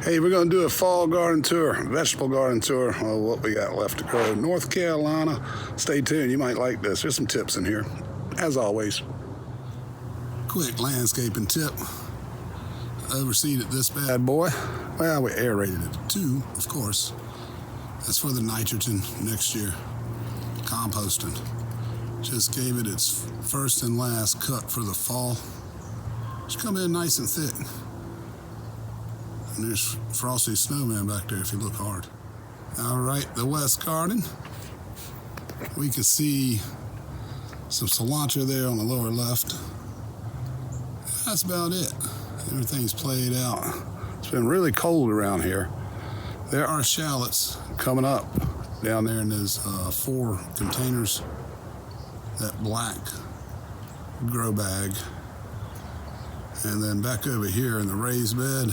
Hey, we're going to do a fall garden tour, vegetable garden tour of what we got left to grow. North Carolina. Stay tuned. You might like this. There's some tips in here, as always. Quick landscaping tip. Overseeded this bad boy. Well, we aerated it too, of course. That's for the nitrogen next year. Composting. Just gave it its first and last cut for the fall. Should come in nice and thick. And there's Frosty Snowman back there if you look hard. All right, the West Garden. We can see some cilantro there on the lower left. That's about it. Everything's played out. It's been really cold around here. There are shallots coming up down there in those 4 containers. That black grow bag. And then back over here in the raised bed,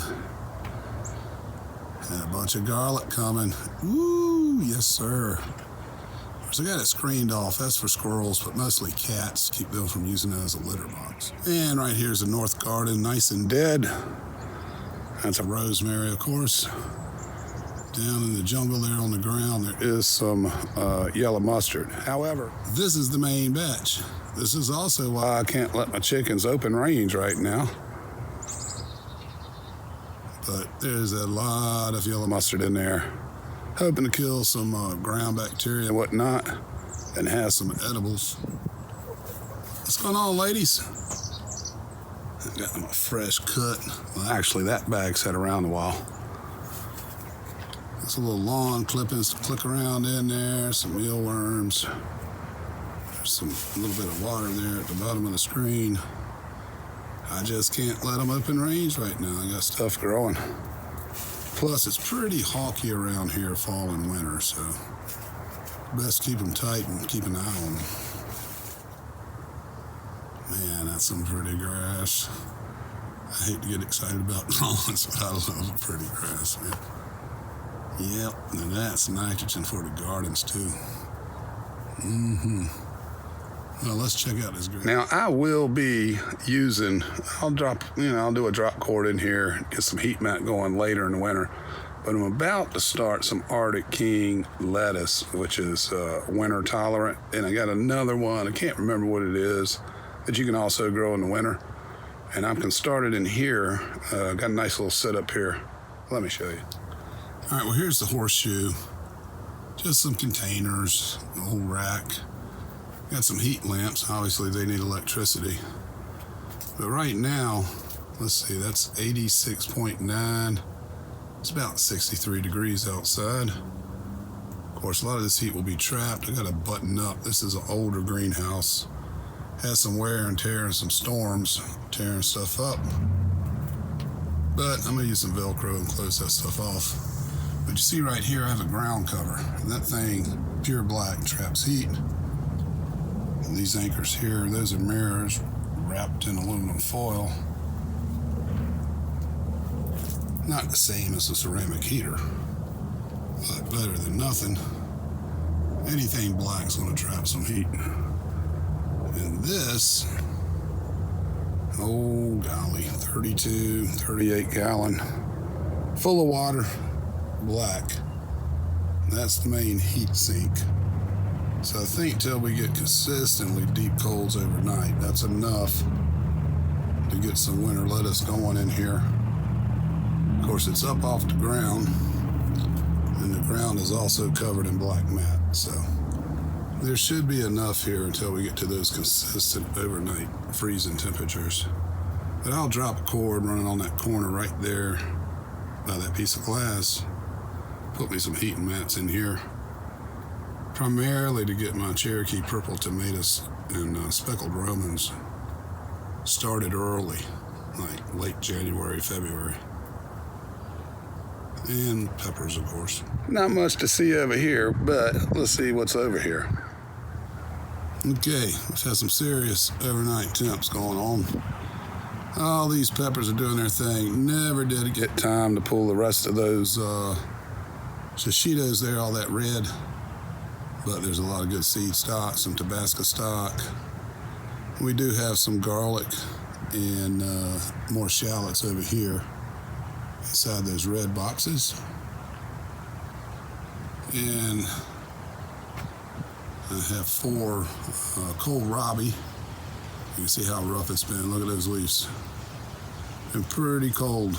and a bunch of garlic coming. Woo, yes sir. Of course, I got it screened off. That's for squirrels, but mostly cats. Keep them from using it as a litter box. And right here's the North Garden, nice and dead. That's a rosemary, of course. Down in the jungle there on the ground, there is some yellow mustard. However, this is the main batch. This is also why I can't let my chickens open range right now. But there's a lot of yellow mustard in there. Hoping to kill some ground bacteria and whatnot, and have some edibles. What's going on, ladies? I got them a fresh cut. Well, actually, that bag sat around a while. There's a little lawn clippings to click around in there, some mealworms. There's a little bit of water there at the bottom of the screen. I just can't let them open range right now. I got stuff growing. Plus, it's pretty hawky around here fall and winter, so best keep them tight and keep an eye on them. Man, that's some pretty grass. I hate to get excited about lawns, but I love pretty grass, man. Yep, and that's nitrogen for the gardens, too. Well, let's check out this green. Now, I will be using, I'll do a drop cord in here, get some heat mat going later in the winter. But I'm about to start some Arctic King lettuce, which is winter tolerant. And I got another one, I can't remember what it is, that you can also grow in the winter. And I can start it in here. Got a nice little setup here. Let me show you. All right, well, here's the horseshoe. Just some containers, a whole rack. Got some heat lamps. Obviously, they need electricity. But right now, let's see, that's 86.9. It's about 63 degrees outside. Of course, a lot of this heat will be trapped. I got to button up. This is an older greenhouse. Has some wear and tear and some storms tearing stuff up. But I'm going to use some Velcro and close that stuff off. But you see right here, I have a ground cover. And that thing, pure black, traps heat. And these anchors here, those are mirrors wrapped in aluminum foil. Not the same as a ceramic heater, but better than nothing. Anything black's gonna trap some heat. And this, oh golly, 32, 38 gallon, full of water, black. That's the main heat sink. So I think till we get consistently deep colds overnight, that's enough to get some winter lettuce going in here. Of course, it's up off the ground, and the ground is also covered in black mat. So there should be enough here until we get to those consistent overnight freezing temperatures. But I'll drop a cord running on that corner right there by that piece of glass. Put me some heating mats in here. Primarily to get my Cherokee purple tomatoes and speckled Romans started early, like late January, February. And peppers, of course. Not much to see over here, but let's see what's over here. Okay, let's have some serious overnight temps going on. All these peppers are doing their thing. Never did get time to pull the rest of those shishitos there, all that red. But there's a lot of good seed stock, some Tabasco stock. We do have some garlic and more shallots over here. inside those red boxes. And I have 4 kohlrabi. You can see how rough it's been. Look at those leaves. Been pretty cold,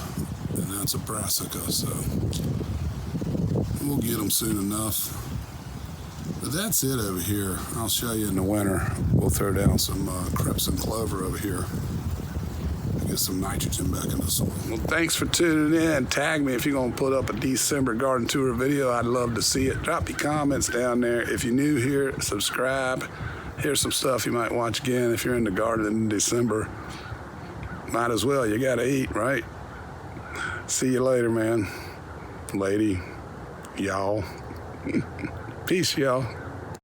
and that's a brassica, so we'll get them soon enough. But that's it over here. I'll show you in the winter. We'll throw down some crimson clover over here. Get some nitrogen back in the soil. Well, thanks for tuning in. Tag me if you're going to put up a December garden tour video. I'd love to see it. Drop your comments down there. If you're new here, subscribe. Here's some stuff you might watch again if you're in the garden in December. Might as well. You got to eat, right? See you later, man. Lady. Y'all. Peace, y'all.